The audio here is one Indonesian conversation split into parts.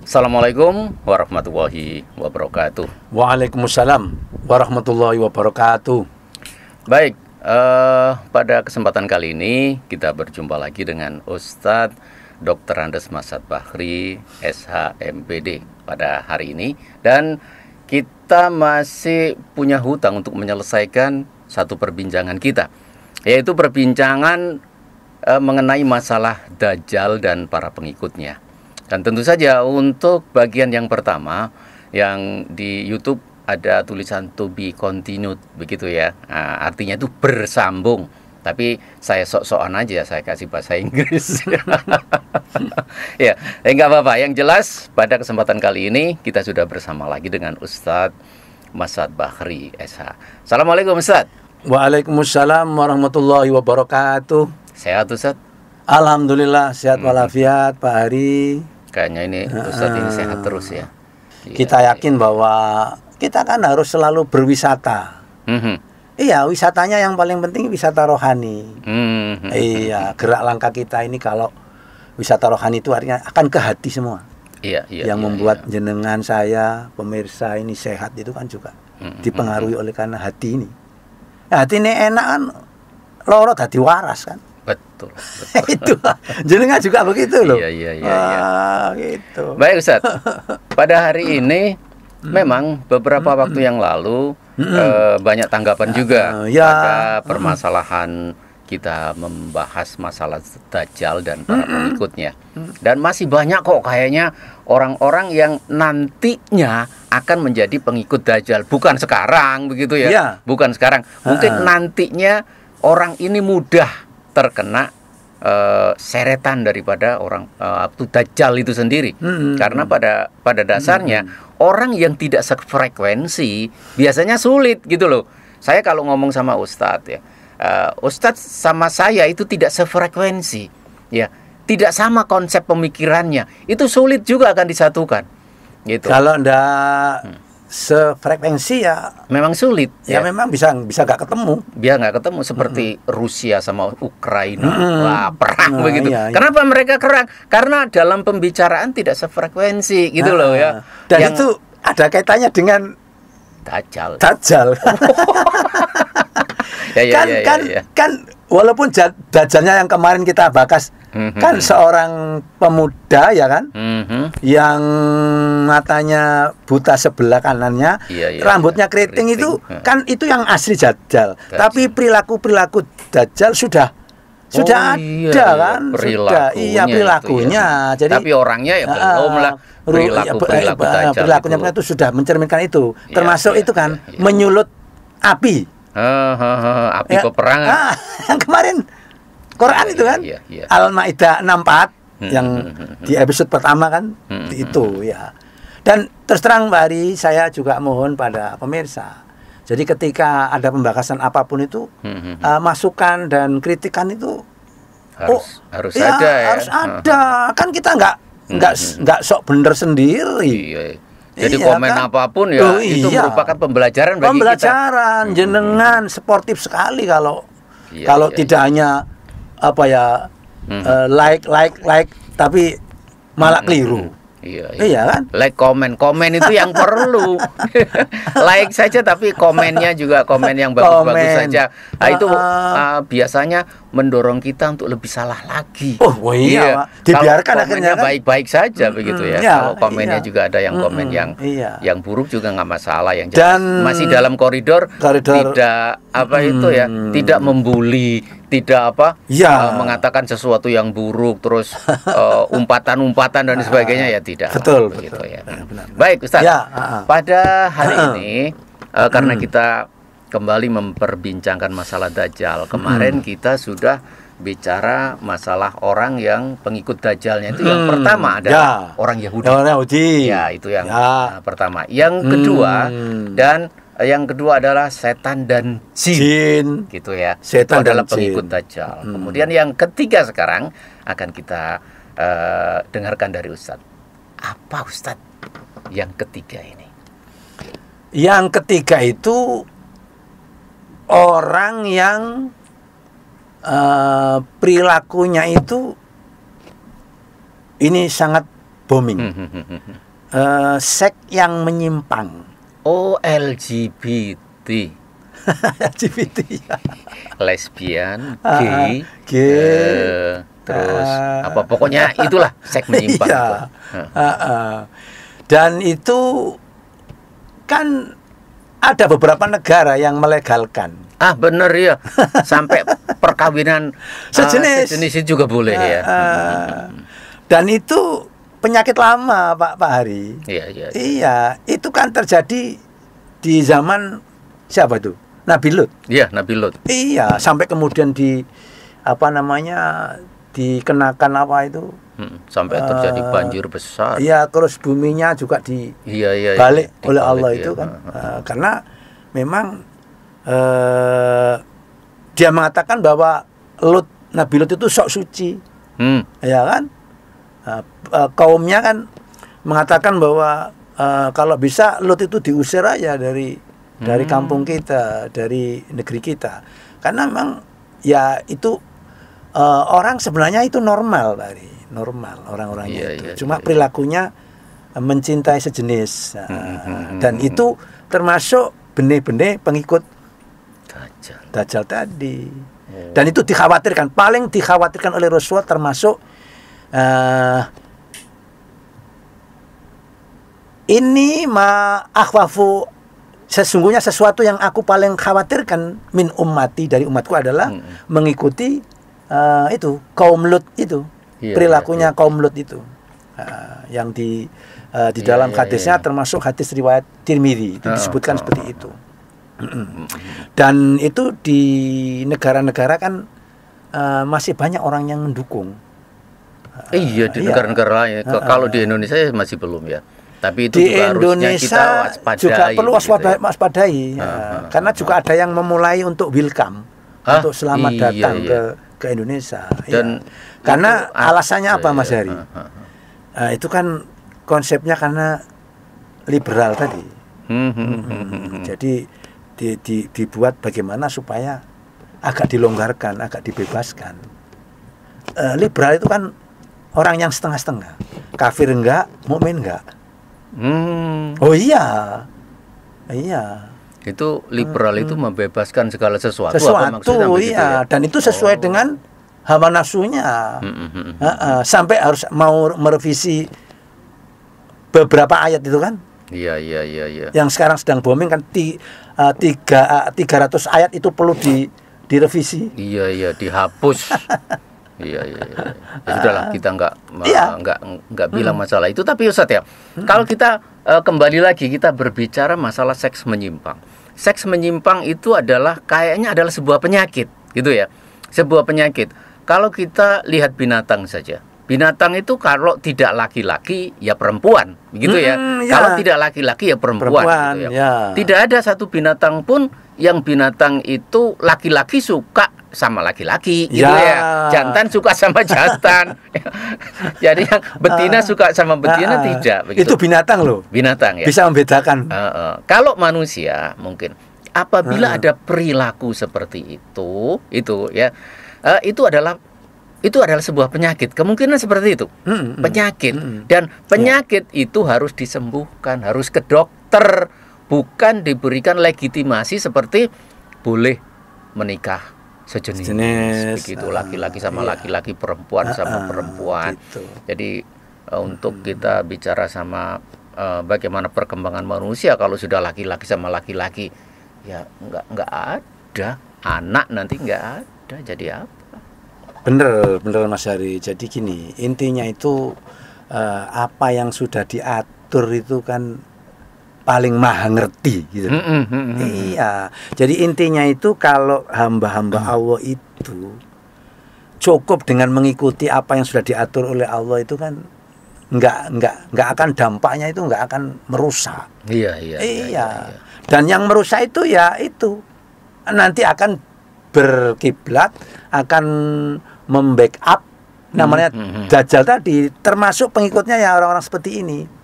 Assalamualaikum warahmatullahi wabarakatuh. Waalaikumsalam warahmatullahi wabarakatuh. Baik, pada kesempatan kali ini kita berjumpa lagi dengan Ustadz Dr. Andes Masad Bahri, SH.MPD pada hari ini. Dan kita masih punya hutang untuk menyelesaikan satu perbincangan kita, yaitu perbincangan mengenai masalah Dajjal dan para pengikutnya. Dan tentu saja untuk bagian yang pertama yang di YouTube ada tulisan to be continued begitu ya. Nah, artinya itu bersambung. Tapi saya sok-sokan aja, saya kasih bahasa Inggris. Ya, enggak apa-apa. Yang jelas pada kesempatan kali ini kita sudah bersama lagi dengan Ustadz Masad Bahri SH. Assalamualaikum Ustadz. Waalaikumsalam warahmatullahi wabarakatuh. Sehat Ustadz? Alhamdulillah sehat walafiat Pak Hari. Kayaknya ini Ustadz ini sehat terus ya. Kita yakin bahwa kita kan harus selalu berwisata. Iya, wisatanya yang paling penting wisata rohani. Iya, gerak langkah kita ini kalau wisata rohani itu artinya akan ke hati semua. Iya, yang membuat jenengan saya, pemirsa ini sehat itu kan juga dipengaruhi oleh karena hati ini. Nah, hati ini enak kan, loro dadi waras kan. Betul. Itu jenengan juga begitu loh. Iya. Gitu. Baik Ustaz. Pada hari ini memang beberapa waktu yang lalu banyak tanggapan juga pada permasalahan kita membahas masalah Dajjal dan para pengikutnya. Dan masih banyak kok kayaknya orang-orang yang nantinya akan menjadi pengikut Dajjal. Bukan sekarang begitu ya. Bukan sekarang. Mungkin nantinya orang ini mudah terkena seretan daripada orang Dajjal itu sendiri. Karena pada dasarnya orang yang tidak sefrekuensi biasanya sulit gitu loh. Saya kalau ngomong sama Ustadz ya, Ustadz sama saya itu tidak sefrekuensi ya, tidak sama konsep pemikirannya, itu sulit juga akan disatukan gitu. Kalau ndak sefrekuensi ya memang sulit ya, memang bisa nggak ketemu. Dia nggak ketemu seperti Rusia sama Ukraina. Wah, perang begitu. Iya. Kenapa mereka kerang? Karena dalam pembicaraan tidak sefrekuensi gitu loh ya. Dan itu ada kaitannya dengan Dajjal. Kan walaupun Dajjalnya yang kemarin kita bahas kan seorang pemuda ya kan, yang matanya buta sebelah kanannya, rambutnya keriting itu kan itu yang asli Dajjal. Tapi perilaku Dajjal sudah ada kan, perilakunya. Jadi tapi orangnya ya belum lah. Perilakunya itu sudah mencerminkan itu. Termasuk itu kan menyulut api. Api peperangan. Yang kemarin Quran itu kan, Al-Maidah 64 yang di episode pertama kan itu ya. Dan terus terang Mbak Ari, saya juga mohon pada pemirsa. Jadi ketika ada pembahasan apapun itu, masukan dan kritikan itu harus ada ya. Harus ada. Kan kita nggak sok bener sendiri. Jadi komen kan? Apapun ya itu merupakan pembelajaran bagi kita. Jenengan sportif sekali kalau tidak hanya like tapi malah keliru. Iya kan? Like komen itu yang perlu. Like saja tapi komennya juga komen yang bagus-bagus saja. Nah, itu biasanya mendorong kita untuk lebih salah lagi. Dibiarkan kalau akhirnya kan? Baik-baik saja begitu ya. Kalau komennya juga ada yang komen yang buruk juga nggak masalah, yang jelas masih dalam koridor tidak tidak membuli, tidak mengatakan sesuatu yang buruk, terus umpatan-umpatan dan sebagainya ya tidak. Betul. Ya. Baik Ustaz. Pada hari ini karena kita kembali memperbincangkan masalah Dajjal. Kemarin kita sudah bicara masalah orang yang pengikut Dajjalnya itu. Yang pertama adalah orang Yahudi. Ya, itu yang pertama. Yang kedua yang kedua adalah setan dan jin. Gitu ya. Setan itu adalah pengikut Dajjal. Kemudian yang ketiga sekarang akan kita dengarkan dari Ustadz. Apa Ustadz yang ketiga ini? Yang ketiga itu orang yang perilakunya itu ini sangat booming. Seks yang menyimpang. Oh, LGBT. LGBT ya. Lesbian, gay, terus apa pokoknya itulah seks menyimpang. Iya. Dan itu kan ada beberapa negara yang melegalkan. Bener ya. Sampai perkawinan sejenis itu juga boleh ya. Dan itu penyakit lama, Pak Hari. Iya. Iya, itu kan terjadi di zaman siapa tuh? Nabi Lut. Iya, Nabi Lut. Iya, sampai kemudian dikenakan apa itu? Sampai terjadi banjir besar. Iya, terus buminya juga balik oleh Allah itu kan. Karena memang dia mengatakan bahwa Nabi Lut itu sok suci. Ya kan? Kaumnya kan mengatakan bahwa kalau bisa Lut itu diusir aja dari kampung kita, dari negeri kita. Karena memang ya itu orang sebenarnya itu normal orang-orangnya itu. Cuma perilakunya mencintai sejenis. Dan itu termasuk benih-benih pengikut Dajjal tadi. Dan itu dikhawatirkan, paling dikhawatirkan oleh Rasulullah termasuk ini akhwafu, sesungguhnya sesuatu yang aku paling khawatirkan min ummati, dari umatku adalah mengikuti itu kaum Lut itu, perilakunya kaum Lut itu, yang di dalam hadisnya termasuk hadis riwayat Tirmidzi itu disebutkan seperti itu. Dan itu di negara-negara kan masih banyak orang yang mendukung. Iya, di negara-negara lain. Kalau di Indonesia masih belum ya. Tapi itu di juga Indonesia kita juga perlu waspadai, gitu ya. Karena juga ada yang memulai untuk welcome, untuk selamat datang ke Indonesia. Dan karena alasannya apa, Mas Hari? Itu kan konsepnya karena liberal tadi. Jadi dibuat bagaimana supaya agak dilonggarkan, agak dibebaskan. Liberal itu kan orang yang setengah-setengah, kafir enggak, mukmin enggak. Oh iya. Itu liberal itu membebaskan segala sesuatu apa maksudnya begitu, iya. Ya? Dan itu sesuai dengan hawa nafsunya. Sampai harus mau merevisi beberapa ayat itu kan. Iya. Yang sekarang sedang booming kan 300 ayat itu perlu direvisi. Iya, dihapus. Iya. Ya sudahlah, kita nggak bilang masalah itu. Tapi Ustadz ya, kalau kita kembali lagi kita berbicara masalah seks menyimpang. Seks menyimpang itu kayaknya adalah sebuah penyakit, gitu ya. Sebuah penyakit. Kalau kita lihat binatang saja. Binatang itu kalau tidak laki-laki ya perempuan, gitu ya. Kalau tidak laki-laki ya perempuan gitu ya. Tidak ada satu binatang pun yang binatang itu laki-laki suka sama laki-laki gitu ya. Jantan suka sama jantan. Jadi yang betina suka sama betina tidak begitu. Itu binatang loh. Binatang ya. Bisa membedakan. Kalau manusia mungkin apabila ada perilaku seperti itu ya, itu adalah sebuah penyakit. Kemungkinan seperti itu. Penyakit. Dan penyakit itu harus disembuhkan, harus ke dokter, bukan diberikan legitimasi seperti boleh menikah sejenis begitu, laki-laki sama laki-laki, perempuan sama perempuan gitu. Jadi untuk kita bicara sama bagaimana perkembangan manusia, kalau sudah laki-laki sama laki-laki ya nggak ada anak, nanti nggak ada, jadi apa? Bener Mas Hari. Jadi gini, intinya itu apa yang sudah diatur itu kan paling maha ngerti gitu. Iya. Jadi intinya itu kalau hamba-hamba Allah itu cukup dengan mengikuti apa yang sudah diatur oleh Allah itu kan nggak akan, dampaknya itu nggak akan merusak. Iya. Dan yang merusak itu ya itu nanti akan berkiblat, akan membackup namanya Dajjal tadi, termasuk pengikutnya ya orang-orang seperti ini.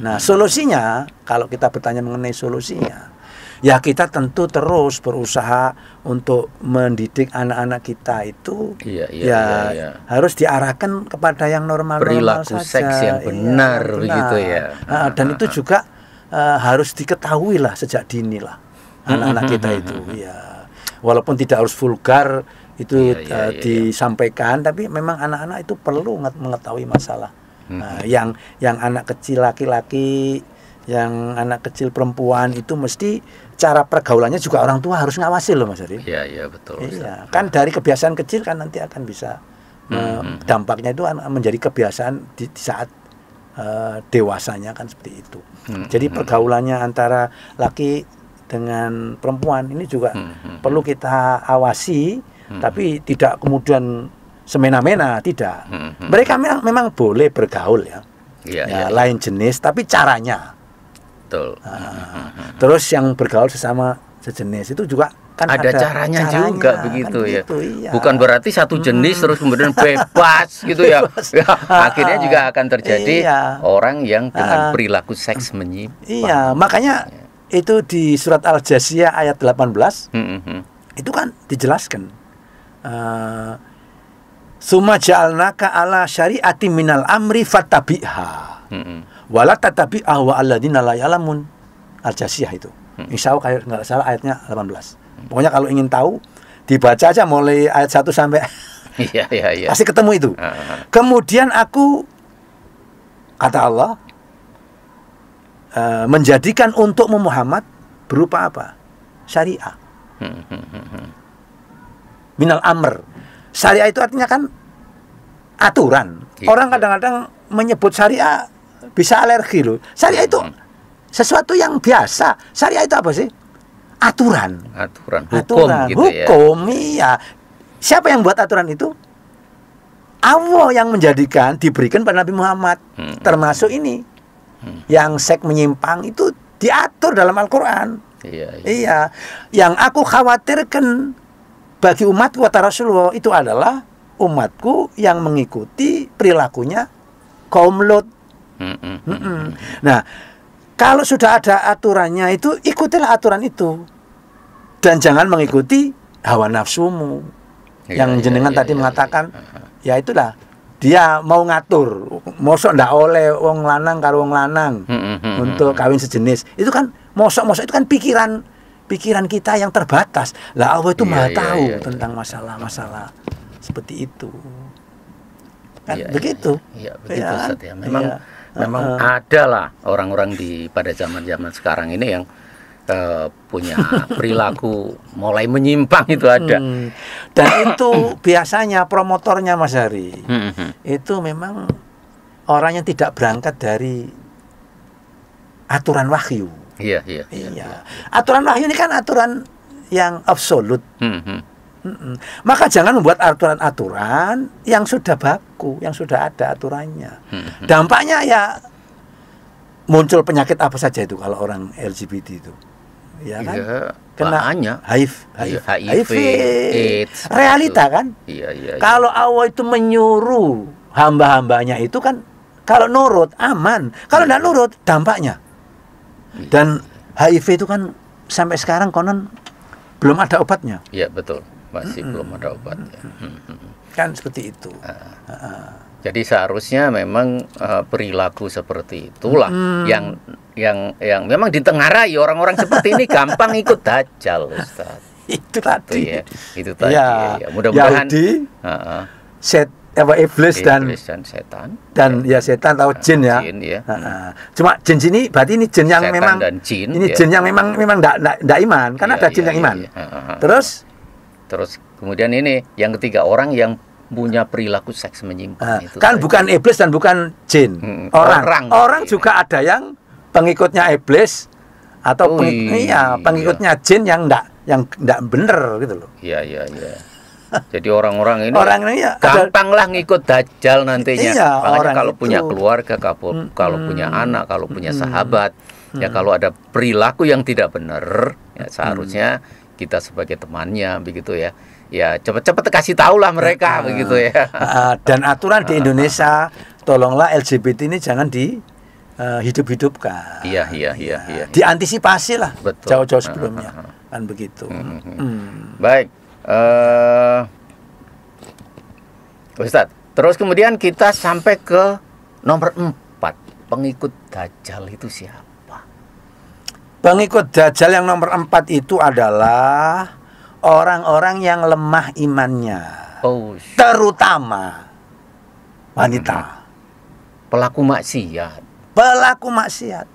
Nah, solusinya, kalau kita bertanya mengenai solusinya, Ya kita tentu terus berusaha untuk mendidik anak-anak kita itu harus diarahkan kepada yang normal-normal perilaku saja. Seks yang benar, begitu ya. Dan itu juga harus diketahui lah sejak dini lah anak-anak kita itu. Ya, walaupun tidak harus vulgar itu disampaikan, tapi memang anak-anak itu perlu mengetahui masalah. Yang anak kecil laki-laki, yang anak kecil perempuan itu mesti cara pergaulannya juga orang tua harus ngawasi loh Mas Ari. Iya betul. Iya, kan dari kebiasaan kecil kan nanti akan bisa dampaknya itu menjadi kebiasaan di saat dewasanya kan seperti itu. Jadi pergaulannya antara laki dengan perempuan ini juga perlu kita awasi, tapi tidak kemudian semena-mena, tidak. Mereka memang boleh bergaul ya. Lain jenis, tapi caranya. Betul. Terus yang bergaul sesama sejenis itu juga kan ada caranya juga begitu kan ya. Iya. Bukan berarti satu jenis terus kemudian bebas gitu ya. Akhirnya juga akan terjadi orang yang dengan perilaku seks menyimpang. Iya, makanya itu di surat Al-Jasiyah ayat 18 itu kan dijelaskan. Summa ja'alnaka ala syari'ati minal amri fattabi'ha. Wala tatabi'ah wa alladzina la ya'lamun. Al-Jasiyah itu. Insya Allah kalau nggak salah ayatnya 18. Pokoknya kalau ingin tahu dibaca aja mulai ayat 1 sampai pasti ketemu itu. Kemudian aku, kata Allah, menjadikan untukmu Muhammad berupa apa? Syariah. Minal amr. Syariah itu artinya kan aturan. Orang kadang-kadang menyebut syariah bisa alergi loh. Syariah itu sesuatu yang biasa. Syariah itu apa sih? Aturan. Hukum, iya. Siapa yang buat aturan itu? Allah yang menjadikan, diberikan pada Nabi Muhammad. Termasuk ini. Yang seks menyimpang itu diatur dalam Al-Quran. Iya. Yang aku khawatirkan bagi umatku kata Rasulullah itu adalah umatku yang mengikuti perilakunya kaum Lot. Nah, kalau sudah ada aturannya itu ikutilah aturan itu dan jangan mengikuti hawa nafsumu yang jenengan tadi mengatakan. Ya itulah dia mau ngatur, mosok ndak oleh wong lanang karo wong lanang untuk kawin sejenis. Itu kan mosok itu kan pikiran kita yang terbatas. Lah Allah itu maha tahu tentang masalah-masalah seperti itu. Kan begitu. Iya, begitu Ustaz ya. Memang ada lah orang-orang pada zaman-zaman sekarang ini yang punya perilaku mulai menyimpang itu ada. Dan itu biasanya promotornya Mas Hari itu memang orang yang tidak berangkat dari aturan wahyu. Iya. Aturan wahyu ini kan aturan yang absolut. Maka jangan membuat aturan-aturan yang sudah baku, yang sudah ada aturannya. Dampaknya ya muncul penyakit apa saja itu kalau orang LGBT itu. Ya kan? Kena HIV, AIDS. Realita gitu. Kan? Iya. Kalau Allah itu menyuruh hamba-hambanya itu kan kalau nurut aman, kalau tidak nurut dampaknya. Dan HIV itu kan sampai sekarang konon belum ada obatnya. Iya, betul. Masih belum ada obatnya. Kan seperti itu. Jadi seharusnya memang perilaku seperti itulah yang memang ditengarai orang-orang seperti ini gampang ikut dajjal, Ustaz. Itu tadi. Itu tadi. Ya. Mudah-mudahan iblis dan setan. Dan ya setan atau jin ya. Cuma jin sini berarti ini jin yang setan memang jin, ini jin yang memang enggak iman, karena ada jin yang iman. Terus kemudian ini yang ketiga orang yang punya perilaku seks menyimpang itu kan bukan iblis dan bukan jin. Orang juga ada yang pengikutnya iblis atau pengikutnya jin yang enggak bener gitu loh. Iya. Jadi orang-orang ini gampanglah ngikut dajjal nantinya. Makanya kalau punya keluarga, kalau punya anak, kalau punya sahabat, ya kalau ada perilaku yang tidak benar, ya seharusnya kita sebagai temannya begitu ya. Ya cepat-cepat kasih tahulah mereka begitu ya. Dan aturan di Indonesia, tolonglah LGBT ini jangan hidup-hidupkan. Iya. Diantisipasi lah jauh-jauh sebelumnya. Kan begitu. Baik. Ustadz, terus kemudian kita sampai ke nomor 4. Pengikut Dajjal itu siapa? Pengikut Dajjal yang nomor 4 itu adalah orang-orang yang lemah imannya. Terutama wanita. Pelaku maksiat.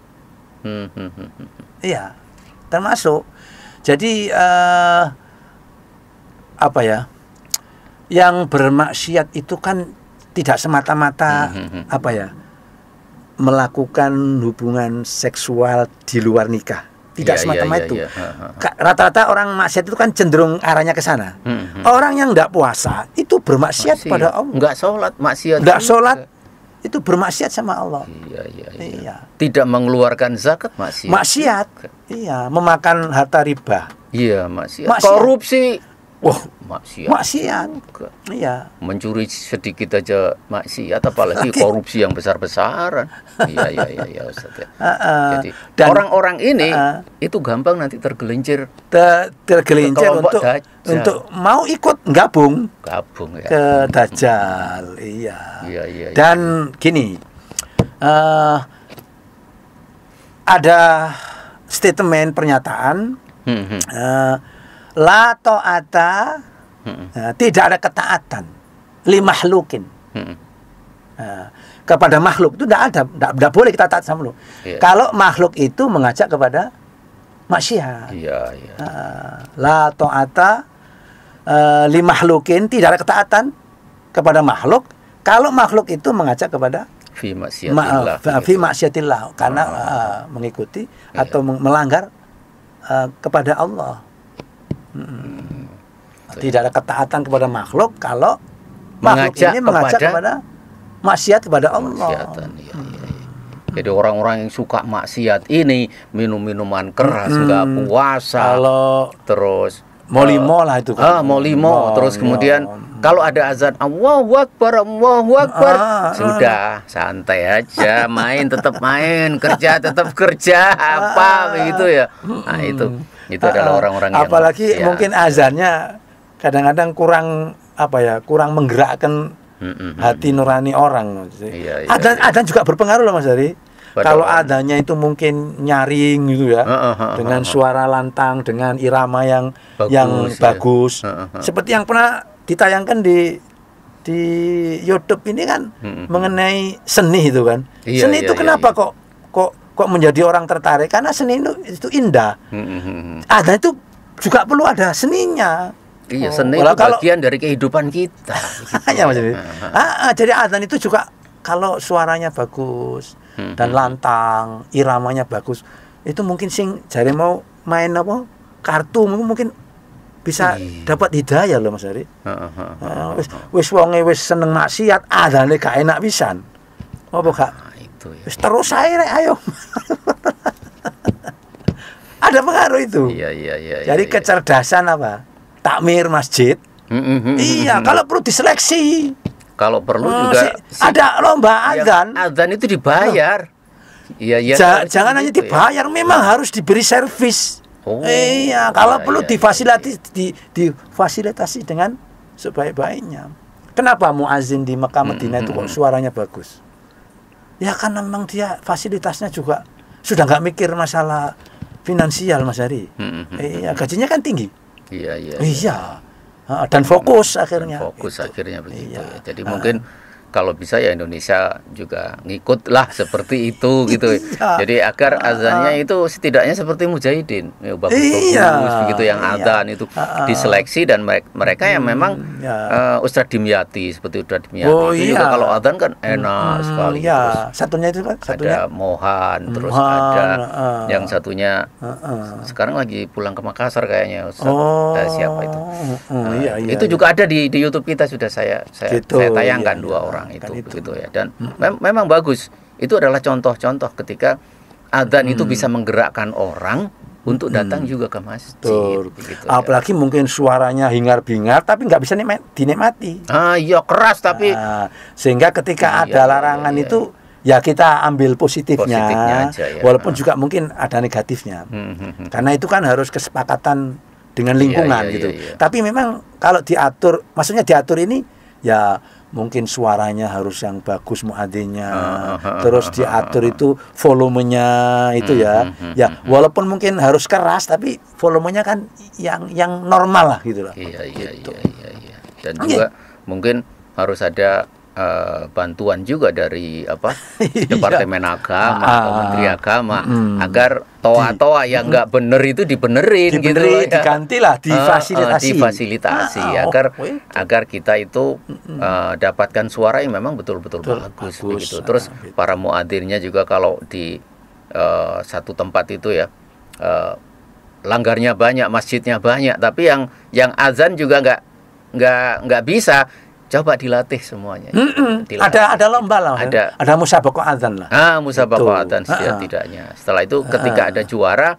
Iya, termasuk. Jadi apa ya? Yang bermaksiat itu kan tidak semata-mata apa ya? Melakukan hubungan seksual di luar nikah. Tidak semata-mata itu. Rata-rata orang maksiat itu kan cenderung arahnya ke sana. Orang yang tidak puasa itu bermaksiat pada Allah. Enggak sholat, maksiat. Enggak sholat itu bermaksiat sama Allah. Iya. Tidak mengeluarkan zakat, maksiat. Iya, memakan harta riba. Iya, maksiat. Korupsi. Maksiat. Iya. Mencuri sedikit aja maksiat, apalagi korupsi yang besar-besaran. Iya Ustaz ya. Jadi orang-orang ini itu gampang nanti tergelincir untuk mau ikut gabung ya. Ke Dajjal. Iya. Dan gini, ada statement pernyataan la ta'ata, tidak ada ketaatan li makhlukin. Kepada makhluk itu tidak boleh kita taat sama makhluk. Kalau makhluk itu mengajak kepada maksiat. La ta'ata li makhlukin, tidak ada ketaatan kepada makhluk kalau makhluk itu mengajak kepada fi maksiatillah, karena mengikuti atau melanggar kepada Allah. Tidak ada ketaatan kepada makhluk kalau makhluk ini mengajak kepada maksiat kepada Allah. Jadi orang-orang yang suka maksiat ini minum-minuman keras, nggak puasa, terus molimo lah itu kan. Molimo. Terus kemudian kalau ada azan Allahu Akbar, sudah santai aja, tetap main, kerja tetap kerja, apa begitu ya. Nah, itu adalah orang-orang yang apalagi mungkin azannya kadang-kadang kurang menggerakkan hati nurani orang. Adzan juga berpengaruh loh Mas Ari. Kalau adanya itu mungkin nyaring gitu ya, dengan suara lantang, dengan irama yang bagus. Seperti yang pernah ditayangkan di YouTube ini kan, mengenai seni itu kan. Seni itu kenapa kok menjadi orang tertarik? Karena seni itu indah. Adzan itu juga perlu ada seninya. Iya, seni itu bagian dari kehidupan kita. Ya, Mas. Jadi adzan itu juga kalau suaranya bagus dan lantang, iramanya bagus, itu mungkin jare mau main kartu mungkin bisa dapat hidayah loh Mas Ari. Wis wonge wis seneng maksiat, adzane gak enak pisan. Apa gak? Itu ya. Wis terus ae ayo. Ada pengaruh itu. Iya. Jadi kecerdasan takmir masjid. Iya, kalau perlu diseleksi. Kalau perlu juga ada lomba adzan. Adzan itu dibayar. Iya. Jangan hanya dibayar, memang harus diberi servis. Iya, kalau perlu difasilitasi dengan sebaik-baiknya. Kenapa muazin di Mekah Madinah itu kok suaranya bagus? Ya karena memang dia fasilitasnya juga sudah nggak mikir masalah finansial Mas Ari. Iya, gajinya kan tinggi. Iya. Dan fokus akhirnya. Akhirnya begitu. Ya. Jadi mungkin kalau bisa ya Indonesia juga ngikutlah seperti itu gitu. Jadi agar azannya itu setidaknya seperti mujahidin, bagus begitu yang adzan itu diseleksi dan mereka yang memang Ustadz Dimyati seperti Ustadz Dimyati itu juga kalau adzan kan enak sekali. Terus satunya itu kan ada Mohan, terus ada yang satunya sekarang lagi pulang ke Makassar kayaknya Ustadz siapa itu? Itu juga ada di YouTube kita, sudah saya tayangkan dua orang itu begitu ya. Dan memang bagus. Itu adalah contoh-contoh ketika adzan itu bisa menggerakkan orang untuk datang juga ke masjid begitu, apalagi mungkin suaranya hingar-bingar tapi nggak bisa dinikmati. Iya keras tapi sehingga ketika ada larangan itu ya kita ambil positifnya aja, ya. Walaupun juga mungkin ada negatifnya. Karena itu kan harus kesepakatan dengan lingkungan gitu. Tapi memang kalau diatur, maksudnya diatur ini ya mungkin suaranya harus yang bagus muadzinnya, terus diatur itu volumenya itu ya walaupun mungkin harus keras tapi volumenya kan yang normal lah gitu loh. Iya. Dan juga mungkin harus ada bantuan juga dari Departemen Agama atau Menteri Agama agar toa-toa yang nggak bener itu dibenerin gitu ya. Digantilah, difasilitasi agar kita itu dapatkan suara yang memang betul-betul bagus begitu. Terus para muadzinnya juga kalau di satu tempat itu ya langgarnya banyak, masjidnya banyak, tapi yang azan juga nggak bisa. Coba dilatih semuanya. Ada lomba lah. Ada musabaqah azan lah. Musabaqah azan setidaknya. Setelah itu ketika ada juara,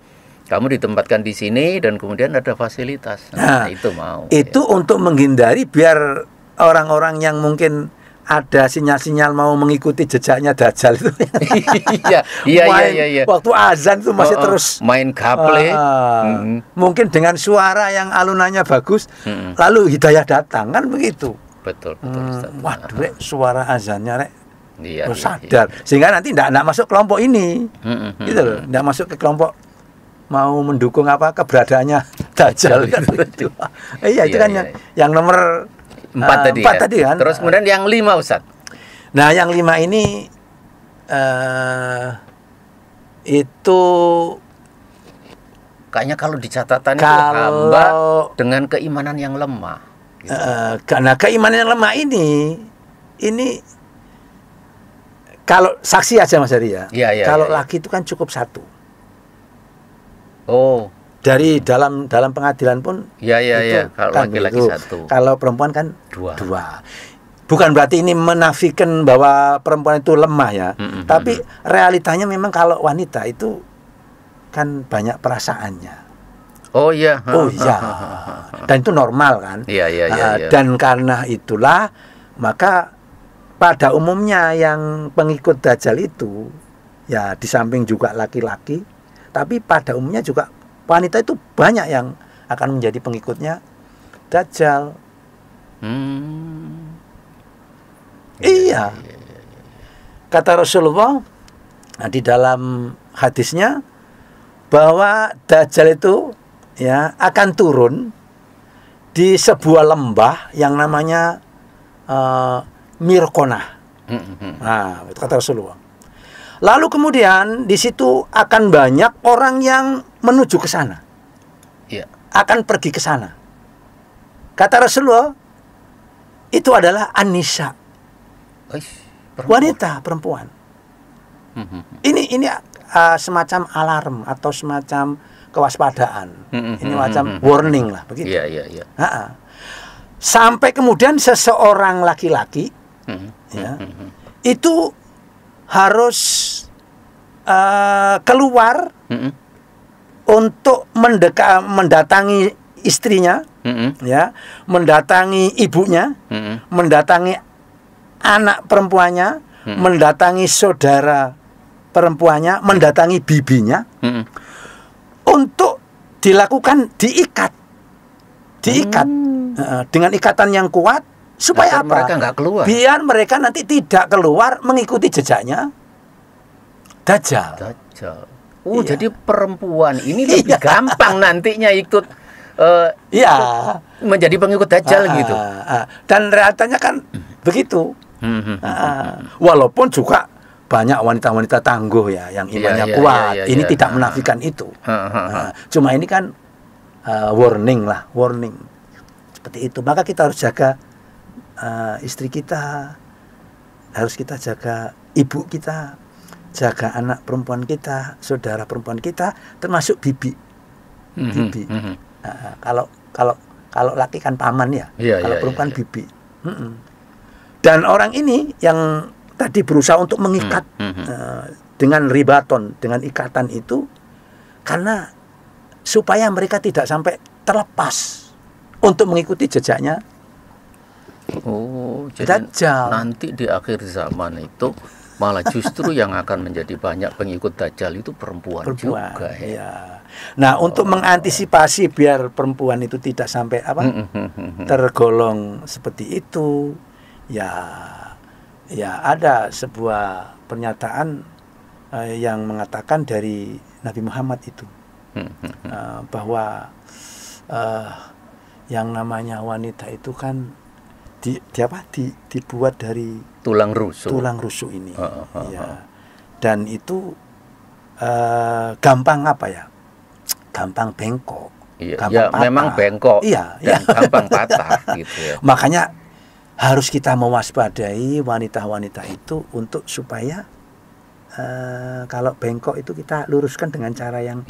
kamu ditempatkan di sini dan kemudian ada fasilitas. Itu mau. Itu untuk menghindari biar orang-orang yang mungkin ada sinyal-sinyal mau mengikuti jejaknya Dajjal itu. Iya. Waktu azan itu masih terus main gaple. Mungkin dengan suara yang alunannya bagus, lalu hidayah datang kan begitu. Betul. Waduh, suara azannya sadar. Sehingga nanti tidak masuk kelompok ini. Gitu loh, tidak masuk ke kelompok mau mendukung keberadaannya Dajjal kan begitu. Itu kan yang nomor 4 tadi kan. Terus kemudian yang 5 Ustaz. Nah, yang 5 ini itu kayaknya kalau di catatan itu hamba dengan keimanan yang lemah. Karena keimanan yang lemah ini kalau saksi aja Mas Heri ya. Kalau laki itu kan cukup 1. Dari dalam pengadilan pun kalau laki-laki 1. Kalau perempuan kan 2. Bukan berarti ini menafikan bahwa perempuan itu lemah ya. Tapi realitanya memang kalau wanita itu kan banyak perasaannya. Dan itu normal kan. Dan karena itulah maka pada umumnya yang pengikut Dajjal itu ya di samping juga laki-laki, tapi pada umumnya juga wanita itu banyak yang akan menjadi pengikutnya Dajjal. Iya. Kata Rasulullah di dalam hadisnya bahwa Dajjal itu akan turun di sebuah lembah yang namanya Mirkonah. Nah, itu kata Rasulullah. Lalu kemudian di situ akan banyak orang yang menuju ke sana. Akan pergi ke sana. Kata Rasulullah, itu adalah An-Nisa. Wanita, perempuan. Ini semacam alarm atau semacam kewaspadaan. Ini macam warning lah begitu. Sampai kemudian seseorang laki-laki itu harus keluar untuk mendatangi istrinya, mendatangi ibunya, mendatangi anak perempuannya, mendatangi saudara perempuannya, mendatangi bibinya, untuk dilakukan diikat dengan ikatan yang kuat supaya mereka nggak keluar. Biar mereka nanti tidak keluar mengikuti jejaknya Dajjal. Jadi perempuan ini lebih gampang nantinya ikut menjadi pengikut Dajjal gitu. Dan realitanya kan begitu. Walaupun juga banyak wanita-wanita tangguh ya yang imannya kuat. Ini tidak menafikan itu. Cuma ini kan warning seperti itu. Maka kita harus jaga istri kita, harus kita jaga ibu kita, jaga anak perempuan kita, saudara perempuan kita, termasuk bibi. Kalau laki kan paman ya, kalau perempuan bibi. Dan orang ini yang tadi berusaha untuk mengikat dengan ribaton, dengan ikatan itu, karena supaya mereka tidak sampai terlepas untuk mengikuti jejaknya. Jadi Dajjal. nanti di akhir zaman itu malah justru yang akan menjadi banyak pengikut Dajjal itu perempuan juga ya. Ya. Nah, untuk mengantisipasi biar perempuan itu tidak sampai tergolong seperti itu, ya ada sebuah pernyataan yang mengatakan dari Nabi Muhammad itu bahwa yang namanya wanita itu kan dibuat dari tulang rusuk ini. Ya. Dan itu gampang apa ya? Gampang bengkok. Gampang patah. Memang bengkok. Dan gampang patah gitu ya. Makanya harus kita mewaspadai wanita-wanita itu untuk supaya kalau bengkok itu kita luruskan dengan cara yang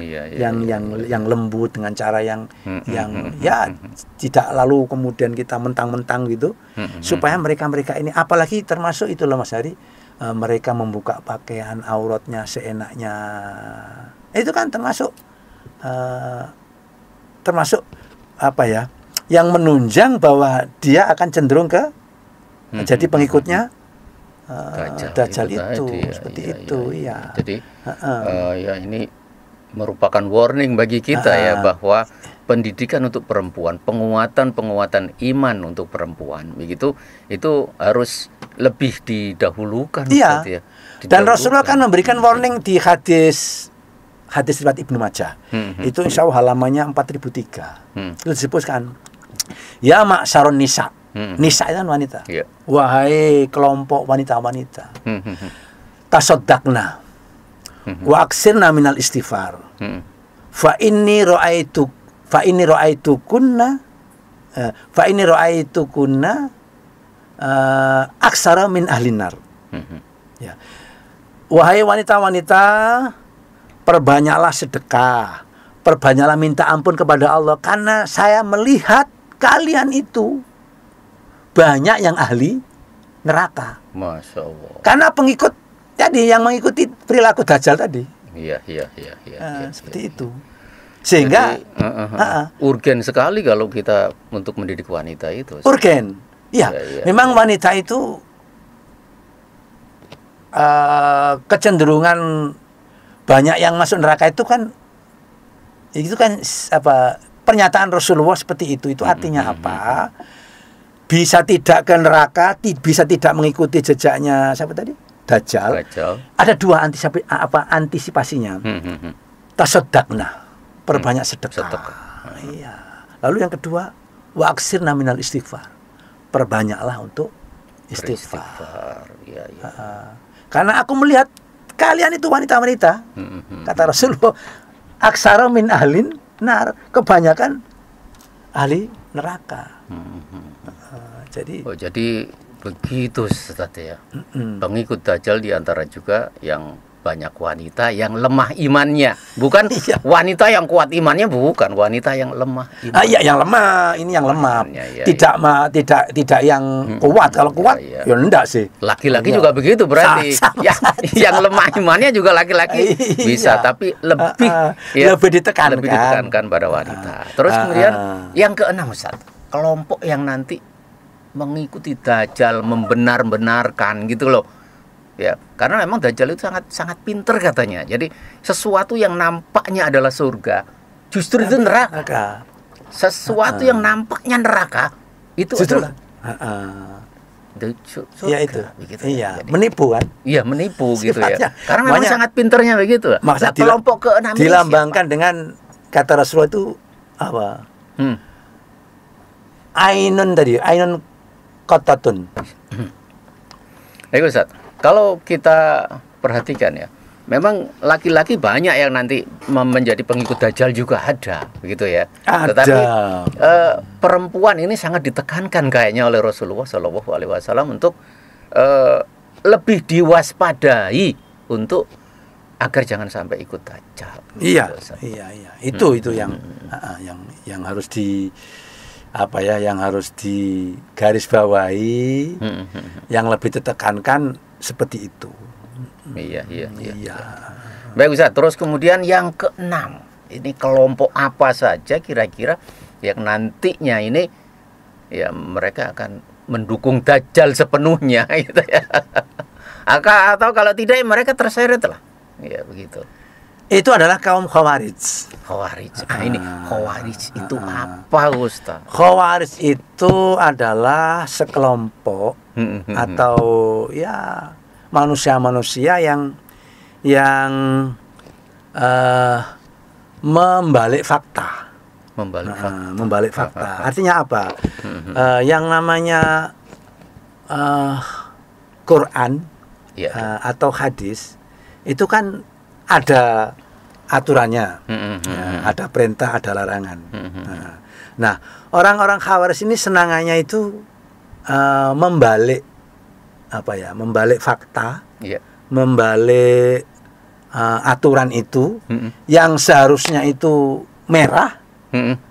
lembut, dengan cara yang tidak lalu kemudian kita mentang-mentang gitu, supaya mereka ini, apalagi termasuk itu loh Mas Hari, mereka membuka pakaian auratnya seenaknya, itu kan termasuk apa ya, yang menunjang bahwa dia akan cenderung ke jadi pengikutnya Dajjal itu seperti itu. Jadi ya ini merupakan warning bagi kita ya, bahwa pendidikan untuk perempuan, penguatan iman untuk perempuan begitu, itu harus lebih didahulukan. Ya. Dan Rasulullah kan memberikan warning di hadis riwayat Ibnu Majah. Itu insya Allah halamannya 4003. Itu disebutkan, ya ma'syarun nisa. Nisa itu kan wanita. Wahai kelompok wanita-wanita, tasaddaqna wa aksirna minal istighfar. Fa inni ra'aitukunna aksara min ahlin nar. Ya. Wahai wanita-wanita, perbanyaklah sedekah, perbanyaklah minta ampun kepada Allah, karena saya melihat kalian itu banyak yang ahli neraka. Masya Allah. Karena pengikut tadi yang mengikuti perilaku Dajjal tadi. Iya. Seperti itu. Sehingga urgen sekali kalau kita untuk mendidik wanita itu. Urgen. Iya. Memang wanita itu kecenderungan banyak yang masuk neraka itu kan apa, pernyataan Rasulullah seperti itu. Itu artinya apa? Bisa tidak ke neraka, bisa tidak mengikuti jejaknya siapa tadi? Dajjal. Ada dua antisipasinya. Tasaddaqna, perbanyak sedekah. Iya. Lalu yang kedua, wa aksirna minal istighfar. Perbanyaklah untuk istighfar. Karena aku melihat kalian itu wanita-wanita. Kata Rasulullah, aksara min ahlin nar, kebanyakan ahli neraka. Jadi begitu Ustaz ya. Pengikut Dajjal diantara juga yang banyak wanita yang lemah imannya, bukan wanita yang kuat imannya, bukan wanita yang lemah imannya. Iya, yang lemah, ini yang lemah. Tidak yang kuat. Kalau kuat ya enggak sih. Laki-laki juga begitu berarti. Yang lemah imannya juga laki-laki bisa, tapi lebih ditekankan pada wanita. Terus kemudian yang keenam Ustaz, kelompok yang nanti mengikuti Dajjal, membenar-benarkan gitu loh. Ya, karena memang Dajjal itu sangat pinter katanya. Jadi sesuatu yang nampaknya adalah surga, justru itu neraka. Sesuatu yang nampaknya neraka itu adalah surga. Ya itu. Begitu, iya, jadi, menipu kan? Iya, menipu gitu ya. Karena memang sangat pinternya begitu. Maksud kelompok keenam dilambangkan dengan kata Rasulullah itu apa? Ainun tadi, ainun qatatun. Baik Ustaz, kalau kita perhatikan ya, memang laki-laki banyak yang nanti menjadi pengikut Dajjal juga ada, begitu ya. Tetapi perempuan ini sangat ditekankan kayaknya oleh Rasulullah SAW untuk lebih diwaspadai untuk agar jangan sampai ikut Dajjal. Iya. Itu yang harus yang harus digarisbawahi, yang lebih ditekankan seperti itu. Iya. Baik Ustaz, terus kemudian yang keenam, ini kelompok apa saja kira-kira yang nantinya ini ya mereka akan mendukung Dajjal sepenuhnya gitu ya. Atau kalau tidak mereka terseret lah. Ya begitu. Itu adalah kaum Khawarij. Khawarij. Ini Khawarij itu apa, Ustaz? Khawarij itu adalah sekelompok atau ya manusia-manusia yang membalik fakta. Membalik fakta. Artinya apa? Yang namanya Quran atau hadis itu kan ada aturannya, ada perintah, ada larangan. Nah, orang-orang Khawarij ini senangannya itu membalik membalik fakta, membalik aturan itu yang seharusnya itu merah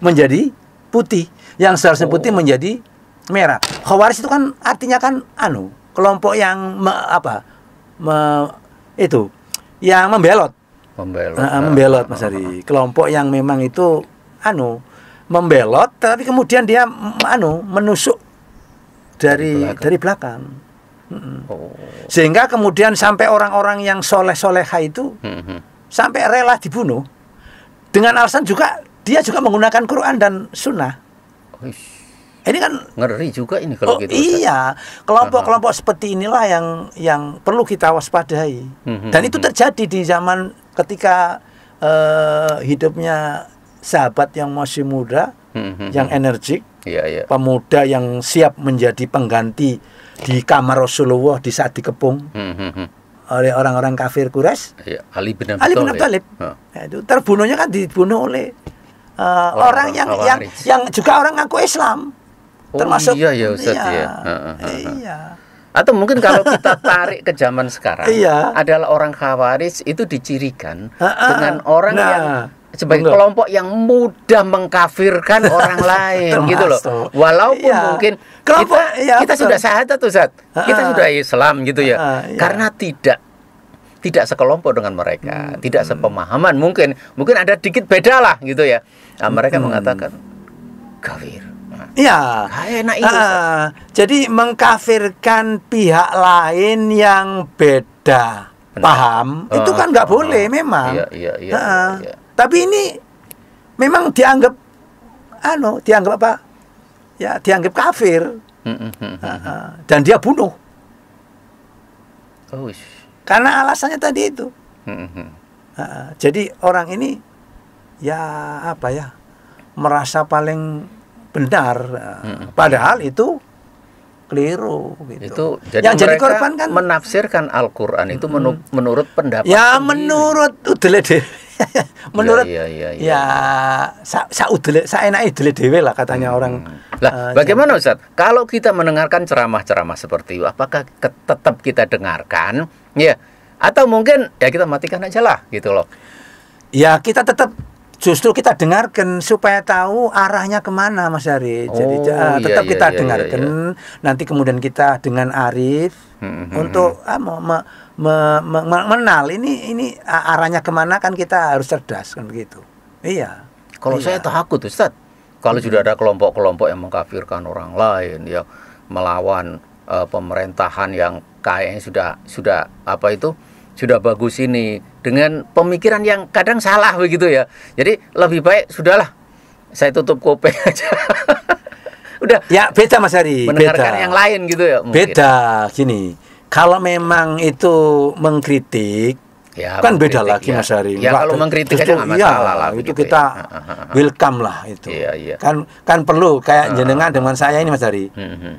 menjadi putih, yang seharusnya putih menjadi merah. Khawarij itu kan artinya kan kelompok yang yang membelot. Membelot Mas Ari. Kelompok yang memang itu membelot, tapi kemudian dia menusuk dari belakang. Sehingga kemudian sampai orang-orang yang soleh-soleha itu sampai rela dibunuh dengan alasan juga dia juga menggunakan Quran dan Sunnah. Ini kan ngeri juga ini kalau gitu. Iya, kelompok-kelompok seperti inilah yang perlu kita waspadai. Dan itu terjadi di zaman ketika hidupnya sahabat yang masih muda, yang energik, pemuda yang siap menjadi pengganti di kamar Rasulullah di saat dikepung oleh orang-orang kafir Quraisy. Ali bin Abi Thalib. Itu terbunuhnya kan dibunuh oleh orang yang juga orang ngaku Islam. Termasuk Ustaz, Atau mungkin kalau kita tarik ke zaman sekarang, adalah orang Khawarij itu dicirikan dengan orang yang sebagai kelompok yang mudah mengkafirkan orang lain gitu loh. Walaupun mungkin kita sudah syahadat Ustaz, kita sudah Islam gitu ya. Karena tidak sekelompok dengan mereka, tidak sepemahaman, mungkin ada dikit beda lah gitu ya. Nah, mereka mengatakan kafir. Iya. Jadi mengkafirkan pihak lain yang beda paham itu kan nggak boleh memang. Tapi ini memang dianggap apa? Ya, dianggap kafir. Dan dia bunuh. Karena alasannya tadi itu. Jadi orang ini merasa paling benar, padahal itu keliru gitu. Itu jadi yang jadi korban kan menafsirkan Al-Qur'an itu menurut pendapat menurut menurut saenake dele dhewe lah katanya orang. Lah bagaimana Ustaz? Kalau kita mendengarkan ceramah-ceramah seperti itu, apakah tetap kita dengarkan atau mungkin kita matikan aja lah gitu loh. Ya, kita tetap justru kita dengarkan supaya tahu arahnya kemana Mas Ari. Jadi tetap kita dengarkan. Nanti kemudian kita dengan arif untuk mengenal ini arahnya kemana, kan kita harus cerdas kan begitu. Iya. Kalau saya takut Ustaz, kalau sudah ada kelompok-kelompok yang mengkafirkan orang lain, melawan pemerintahan yang kayaknya sudah bagus ini dengan pemikiran yang kadang salah begitu ya. Jadi lebih baik sudahlah saya tutup kuping aja. Udah. Ya beda Mas Ari. Mendengarkan yang lain gitu ya. Mungkin. Beda gini. Kalau memang itu mengkritik, kan beda lagi Mas Ari. Ya kalau mengkritik aja nggak masalah lah. Itu kita welcome lah itu. Kan perlu kayak jenengan dengan saya ini Mas Ari.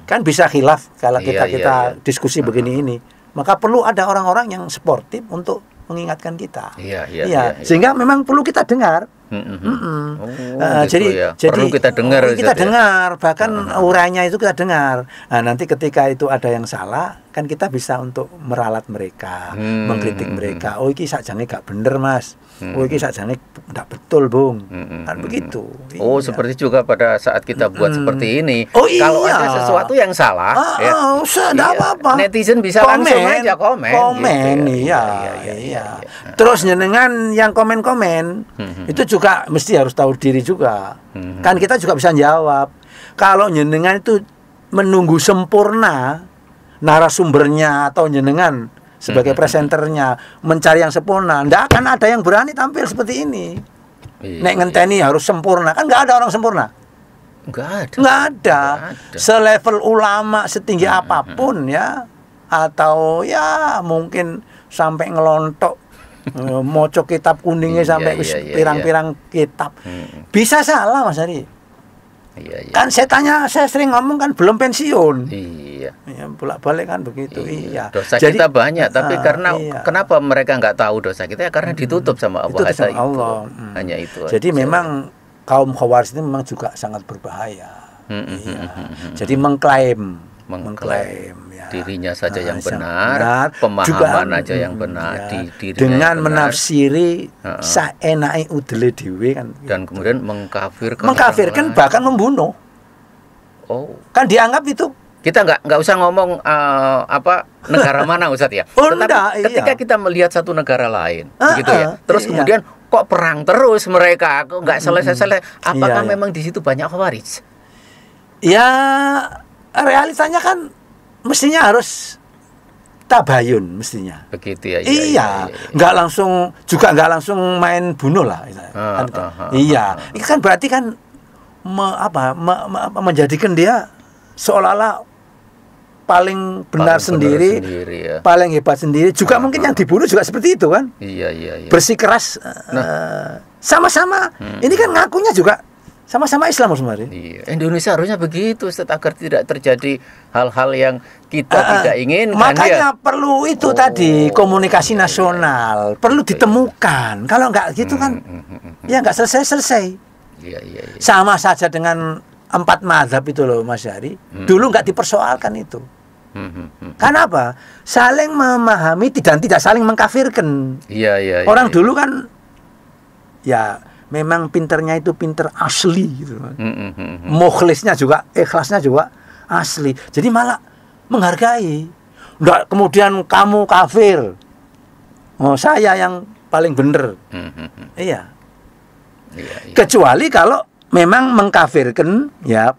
Kan bisa khilaf kalau kita diskusi begini ini. Maka perlu ada orang-orang yang sportif untuk mengingatkan kita. Sehingga memang perlu kita dengar. Jadi perlu kita dengar. Dengar, bahkan urainya itu kita dengar. Nah, nanti ketika itu ada yang salah, kan kita bisa untuk meralat mereka, mengkritik mereka. Oh, iki sakjane gak bener Mas. Oh, iki sakjane ndak betul Bung. Kan begitu. Seperti juga pada saat kita buat seperti ini. Kalau ada sesuatu yang salah, apa-apa. Netizen bisa langsung aja komen. Iya. Terus jenengan yang komen-komen itu juga mesti harus tahu diri juga. Kan kita juga bisa jawab. Kalau jenengan itu menunggu sempurna narasumbernya atau jenengan sebagai presenternya mencari yang sempurna, ndak akan ada yang berani tampil seperti ini. Nek ngenteni harus sempurna, kan nggak ada orang sempurna. Nggak ada. Selevel ulama setinggi apapun ya, atau ya mungkin sampai ngelontok moco kitab kuningnya sampai pirang-pirang kitab. Bisa salah Mas Ari. Kan saya sering ngomong kan belum pensiun. Ya, bolak-balik kan begitu. Dosa jadi, kita banyak, tapi karena kenapa mereka nggak tahu dosa kita? Ya karena ditutup sama Allah. Hanya itu. Jadi memang kaum Khawarij ini memang juga sangat berbahaya. Jadi mengklaim ya, dirinya saja yang benar, pemahaman aja yang benar, dengan menafsiri saenake udele dhewe kan. Dan kemudian mengkafirkan bahkan membunuh. Kan dianggap itu. Kita nggak usah ngomong negara mana Ustadz ya. Tetapi ketika kita melihat satu negara lain, begitu ya. Terus kemudian kok perang terus mereka, kok nggak selesai-selesai. Apakah memang di situ banyak Khawarij? Ya, realitanya kan mestinya harus tabayun mestinya. Begitu ya. Iya. Nggak langsung main bunuh lah. Itu kan berarti kan menjadikan dia seolah-olah paling benar sendiri ya. Paling hebat sendiri. Juga mungkin yang dibunuh juga seperti itu kan. Iya. Bersikeras sama-sama. Ini kan ngakunya juga sama-sama Islam sebenarnya. Indonesia harusnya begitu, agar tidak terjadi hal-hal yang kita tidak inginkan. Makanya perlu itu tadi komunikasi nasional perlu ditemukan. Kalau nggak gitu kan, ya nggak selesai. Sama saja dengan 4 mazhab itu loh Mas Ari. Dulu nggak dipersoalkan itu. Kenapa? Saling memahami dan tidak saling mengkafirkan. Orang dulu kan ya memang pinternya itu pinter asli gitu. Mukhlisnya juga, ikhlasnya juga asli. Jadi malah menghargai. Nggak kemudian kamu kafir. Saya yang paling benar. Iya. Kecuali kalau memang mengkafirkan ya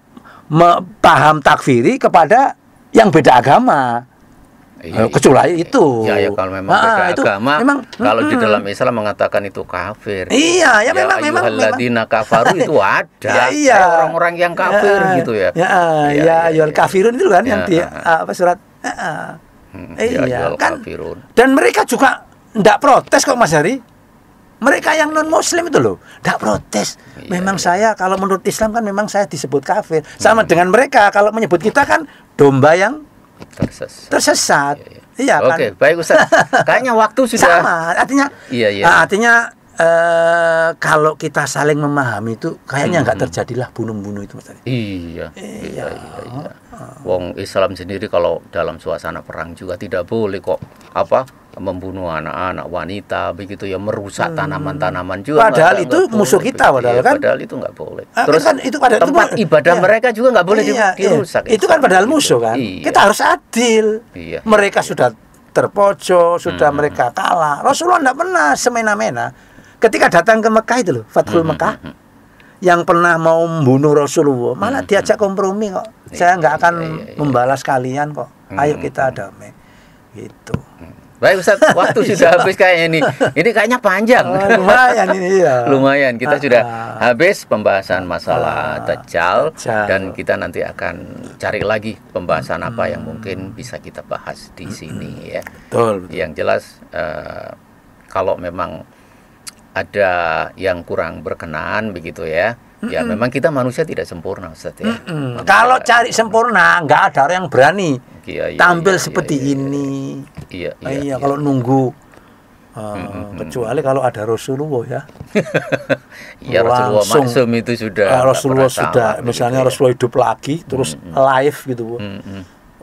paham takfiri kepada yang beda agama. Kecuali itu. Ya kalau memang beda agama, kalau di dalam Islam mengatakan itu kafir. Iya, memang ayyuhalladzina kafaru itu ada. Orang-orang yang kafir gitu ya. Ayyuhal kafirun itu kan yang di surat. Kan. Dan mereka juga enggak protes kok Mas Hari. Mereka yang non muslim itu loh enggak protes. Memang saya kalau menurut Islam kan memang saya disebut kafir. Sama dengan mereka kalau menyebut kita kan domba yang tersesat. Iya kan? Oke, baik Ustaz. Kayaknya waktu sudah sama. Artinya artinya kalau kita saling memahami itu kayaknya nggak terjadilah bunuh-bunuh itu Mas. Iya. Wong Islam sendiri kalau dalam suasana perang juga tidak boleh kok membunuh anak-anak, wanita begitu ya, merusak tanaman-tanaman juga. Padahal itu musuh kita kan. Padahal itu nggak boleh. Terus kan itu tempat ibadah mereka juga nggak boleh dirusak. Itu kan padahal musuh kan. Kita harus adil. Mereka sudah terpojok, sudah mereka kalah. Rasulullah nggak pernah semena-mena. Ketika datang ke Mekah itu loh, Fathul Mekah, yang pernah mau membunuh Rasulullah, malah diajak kompromi kok. Saya nggak akan membalas kalian kok. Ayo kita damai. Gitu. Baik Ustaz, waktu sudah habis kayaknya ini. Ini kayaknya panjang. Lumayan ini ya. Lumayan, kita sudah habis pembahasan masalah Dajjal dan kita nanti akan cari lagi pembahasan apa yang mungkin bisa kita bahas di sini ya. Betul. Yang jelas kalau memang ada yang kurang berkenan begitu ya. Ya memang kita manusia tidak sempurna Ustaz ya. Kalau cari sempurna nggak ada orang yang berani tampil seperti ini. Iya, kalau nunggu kecuali kalau ada Rasulullah ya. Iya, Rasulullah maksum itu sudah. Rasulullah sudah, misalnya Rasulullah hidup lagi terus live gitu.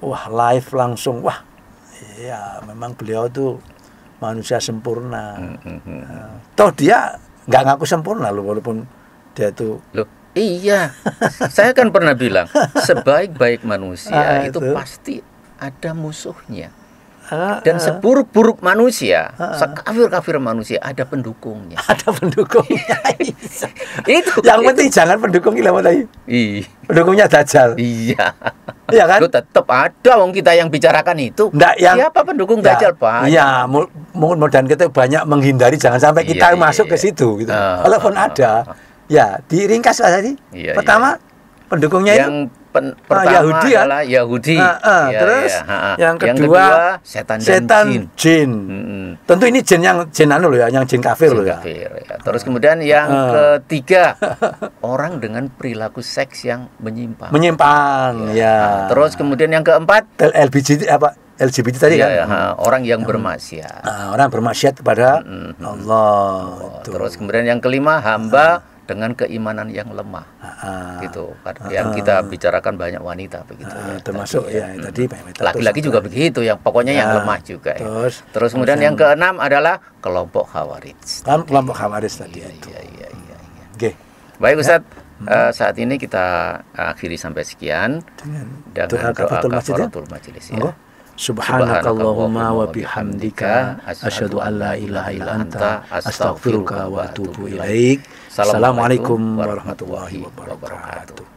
Wah, live langsung. Wah. Iya, memang beliau tuh manusia sempurna. Toh dia nggak ngaku sempurna loh, walaupun dia tuh iya. Saya kan pernah bilang sebaik-baik manusia itu pasti ada musuhnya. Dan seburuk-buruk manusia, sekafir-kafir manusia ada pendukungnya. Ada pendukungnya. Itu yang penting jangan pendukung ilmu tadi. Pendukungnya Dajjal. Iya. Iya kan? Loh, tetap ada wong kita yang bicarakan itu. Siapa pendukung Dajjal, Pak? Iya, mudah-mudahan kita banyak menghindari jangan sampai kita masuk ke situ gitu. Walaupun ada. Ya, diringkas tadi. Pertama, pendukungnya yang pertama Yahudi adalah Yahudi. Terus yang kedua setan jin. Tentu ini jin yang jin kafir loh ya. Terus kemudian yang ketiga orang dengan perilaku seks yang menyimpang. Ya. Terus kemudian yang keempat LGBT tadi kan. Orang yang bermaksiat. Orang bermaksiat kepada Allah. Terus kemudian yang kelima hamba dengan keimanan yang lemah, gitu. Yang kita bicarakan banyak wanita begitu. Termasuk tadi laki-laki juga begitu, yang pokoknya yang lemah juga. Terus kemudian yang keenam adalah kelompok Khawarij. Kelompok Khawarij tadi itu. Oke. Baik Ustadz, saat ini kita akhiri sampai sekian dengan doa kafaratul majelis ya. Subhanakallahumma wa bihamdika asyhadu an la ilaha illa anta astaghfiruka wa atubu ilaik. Assalamualaikum warahmatullahi wabarakatuh.